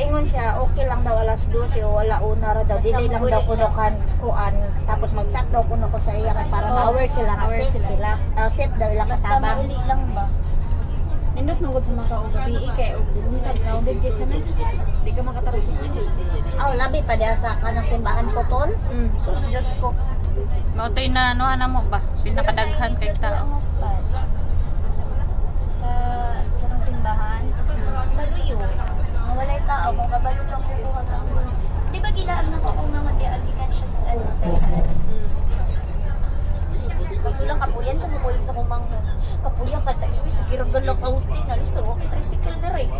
Giingon siya, okay lang daw alas 12 o wala una ra daw. Dili lang daw kuno kuan. Tapos mag-chat daw kuno ko sa iya kay para ma-aware sila nga aware safe sila. Safe daw ilang Basta katabang. mauli lang ba? Nindot mangod sa mga kaugabi kay og buntag crowded kay sana. Di ka makatarong. Aw, labi pa diya sa kanang simbahan Putol. Sus, Diyos ko. Mautoy na ano ana mo ba? Pinakadaghan kay tao. Ang spot sa kanang simbahan. Sa Luyo. Nga walay tao kung kabalo lang ko kuha na ang. Di ba gilaan na ko kung mga diagikan siya ano tayo. Kaso lang kapuyan sa mukuling sa kumang kapuyan ka tayo. Sige, ragal lang kautin. Alis, okay, tricycle na rin.